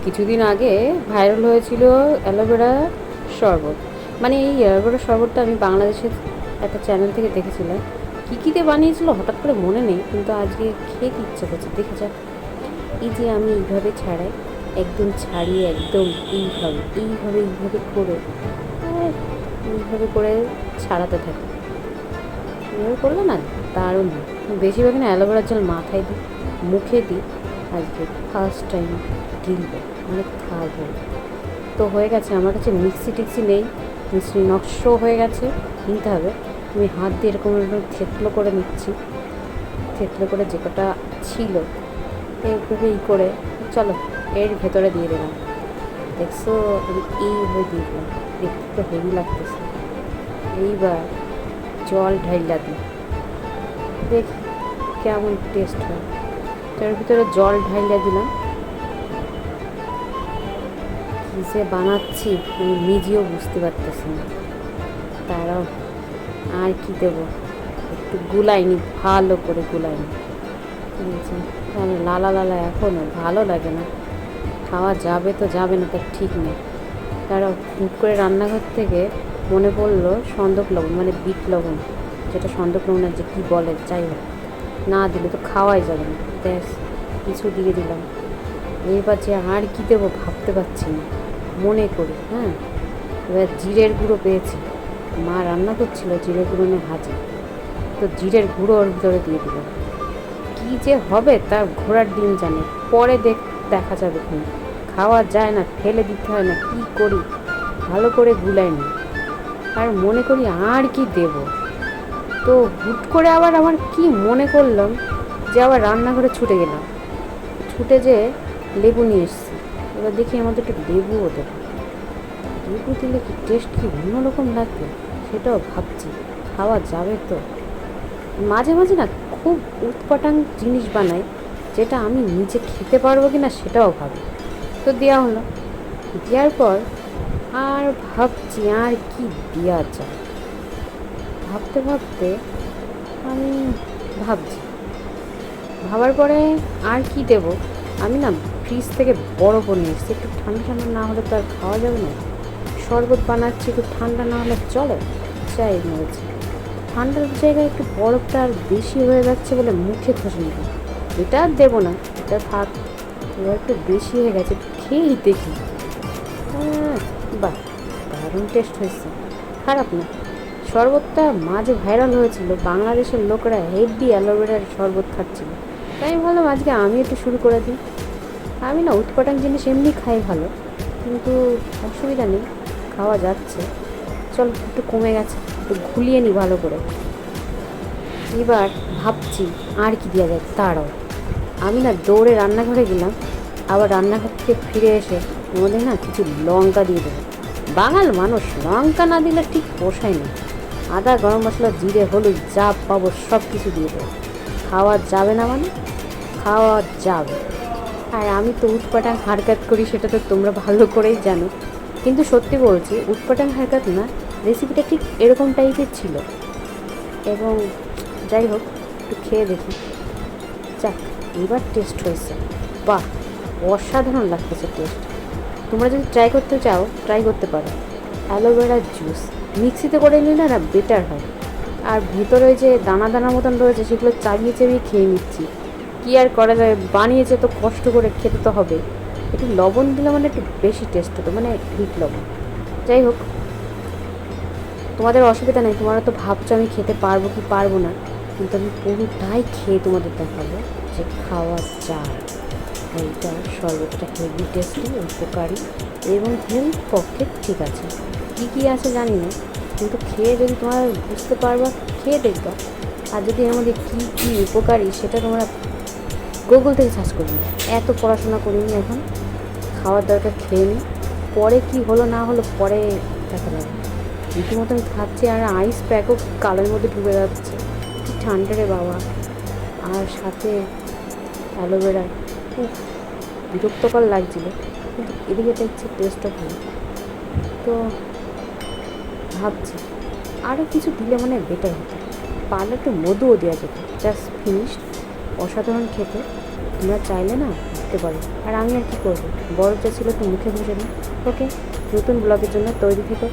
কিছুদিন আগে ভাইরাল হয়েছিল অ্যালোভেরা শরবত। মানে এই অ্যালোভেরা শরবতটা আমি বাংলাদেশের একটা চ্যানেল থেকে দেখেছিলাম। কী কী দিয়ে বানিয়েছিল হঠাৎ করে মনে নেই, কিন্তু আজকে খেতে ইচ্ছা করছে। দেখে যাক। এই যে আমি এইভাবে ছাড়াই, একদম ছাড়িয়ে একদম এইভাবে এইভাবে এইভাবে করে এইভাবে করে ছাড়াতে থাকি। এইভাবে করলে না দারুণ হয়। বেশিরভাগ না অ্যালোভেরার জল মাথায় দিই, মুখে দিই। আজকে ফার্স্ট টাইম গিলবো, মানে খাবো। তো হয়ে গেছে, আমার কাছে মিক্সি টিক্সি নেই, মিক্সি নকশ হয়ে গেছে, কিনতে হবে। আমি হাত দিয়ে এরকম এরকম থেতলো করে নিচ্ছি, থেতলো করে যে কটা ছিল এইভাবে করে চলো এর ভেতরে দিয়ে দিলাম। দেখছো আমি এইভাবে দিয়ে দিলাম, দেখতে তো হেভি লাগতেছে। এইবার জল ঢাইলা দিই, দেখি কেমন টেস্ট হয়। তার ভিতরে জল ঢাইলা দিলাম। কী যে বানাচ্ছি আমি নিজেও বুঝতে পারতেছি না। তারাও আর কি দেবো, একটু গুলাইনি, ভালো করে গুলাইনি। তাহলে লালা লালা এখনও ভালো লাগে না। খাওয়া যাবে তো যাবে না তার ঠিক নেই। তারা হুট করে রান্নাঘর থেকে মনে পড়লো সন্দক লবণ, মানে বিট লবণ, যেটা সন্দক লবণের যে কী বলে, যাই হোক, না দিলে তো খাওয়াই যাবে না। ব্যাস কিছু দিয়ে দিলাম। এবার যে আর কী দেবো ভাবতে পারছি না। মনে করি, হ্যাঁ, এবার জিরের গুঁড়ো পেয়েছি, মা রান্না করছিল জিরের গুঁড়ো নিয়ে ভাজি, তো জিরের গুঁড়ো ওর ভিতরে দিয়ে দিল। কী যে হবে তার ঘোড়ার ডিম জানে, পরে দেখা যাবে। খাওয়া যায় না, ফেলে দিতে হয় না, কি করি, ভালো করে গুলাই নি। আর মনে করি আর কি দেব। তো হুট করে আবার আমার কি মনে করলাম যে আবার রান্নাঘরে ছুটে গেলাম, ছুটে যেয়ে লেবু নিয়ে এসেছি। এবার দেখি আমাদের একটু লেবুও দেবো। লেবু দিলে কি টেস্ট কি অন্যরকম লাগবে সেটাও ভাবছি। খাওয়া যাবে তো। মাঝে মাঝে না খুব উৎপাটাং জিনিস বানাই, যেটা আমি নিজে খেতে পারবো কি না সেটাও ভাবি। তো দেওয়া হলো, দেওয়ার পর আর ভাবছি আর কি দেওয়া যায়। ভাবতে ভাবতে আমি ভাবছি, ভাবার পরে আর কি দেব। আমি না ফ্রিজ থেকে বরফও নিয়ে এসেছি, একটু ঠান্ডা ঠান্ডা না হলে তো আর খাওয়া যাবে না। শরবত বানাচ্ছি, একটু ঠান্ডা না হলে চলে, চাই মরেছি। ঠান্ডার জায়গায় একটু বরফটা আর বেশি হয়ে যাচ্ছে বলে মুখে খসে নিল। এটা আর দেবো না, এটা থাক। এবার একটু বেশি হয়ে গেছে, একটু খেয়েই দেখি। বাহ, দারুণ টেস্ট হয়েছে, খারাপ না। শরবতটা মাঝে ভাইরাল হয়েছিল, বাংলাদেশের লোকরা হেভি অ্যালোভেরার শরবত খাচ্ছিল। তাই আমি ভাবলাম আজকে আমি একটু শুরু করে দিই। আমি না উৎপাটাং জিনিস এমনি খাই ভালো, কিন্তু অসুবিধা নেই, খাওয়া যাচ্ছে। চল, একটু কমে গেছে, একটু ঘুলিয়ে নিই ভালো করে। এবার ভাবছি আর কি দেওয়া যায়। তারাও আমি না দৌড়ে রান্নাঘরে গেলাম, আবার রান্নাঘর থেকে ফিরে এসে আমাদের না কিছু লঙ্কা দিয়ে দেবো। বাঙাল মানুষ লঙ্কা না দিলে ঠিক পোষায় না। আদা, গরম মশলা, জিরে, হলুদ যা পাবো সব কিছু দিয়ে দেবো। খাওয়া যাবে না মানে খাওয়া যাবে। আর আমি তো উৎপাটাং হারকাত করি, সেটা তো তোমরা ভালো করেই জানো। কিন্তু সত্যি বলছি, উৎপাটাং হারকাত না, রেসিপিটা ঠিক এরকম টাইপের ছিল। এবং যাই হোক, একটু খেয়ে দেখি। যাক, এবার টেস্ট হয়েছে, বাহ, অসাধারণ লাগতেছে টেস্ট। তোমরা যদি ট্রাই করতে চাও ট্রাই করতে পারো। অ্যালোভেরার জুস মিক্সিতে করে নিলে না বেটার হয়। আর ভিতরে যে দানা দানা মতন রয়েছে সেগুলো চাবিয়ে চাবিয়ে খেয়ে নিচ্ছি। কী আর করা যায়, বানিয়েছে তো কষ্ট করে, খেতে তো হবে। একটু লবণ দিলে মানে একটু বেশি টেস্ট হতো, মানে বিট লবণ। যাই হোক, তোমাদের অসুবিধা নেই, তোমরা তো ভাবছো আমি খেতে পারবো কি পারবো না, কিন্তু আমি পুরোটাই খেয়ে তোমাদের দেখাবো যে খাওয়া যায়। এইটা শরবতটা হেভি টেস্টি, উপকারী এবং হেলথ পক্ষে ঠিক আছে। কী কী আছে জানি না, কিন্তু খেয়ে যদি তোমরা বুঝতে পারবা, খেয়ে দেখবা। আর যদি এর মধ্যে কী কী উপকারী সেটা তোমরা গুগল থেকে সার্চ করবে। এত পড়াশোনা করিনি এখন, খাওয়ার দরকার, খেয়ে নিই, পরে কি হলো না হলো পরে দেখা যাবে। রীতিমতো আমি খাচ্ছি, আর আইস প্যাকও কালের মধ্যে ডুবে যাচ্ছে। কি ঠান্ডা রে বাবা, আর সাথে অ্যালোভেরা, খুব বিরক্তকর লাগছিল, কিন্তু এদিকে দেখছি টেস্টও ভালো। তো ভাবছি আরও কিছু দিলে মানে বেটার হতো, পারলে একটু মধুও দেওয়া যেত। জাস্ট ফিনিশড, অসাধারণ খেতে। তোমরা চাইলে না বুঝতে পারে। আর আমি আর কি করবো, বড় যা ছিল তো মুখে বুঝে না। ওকে, নতুন ব্লগের জন্য তৈরি থেকো।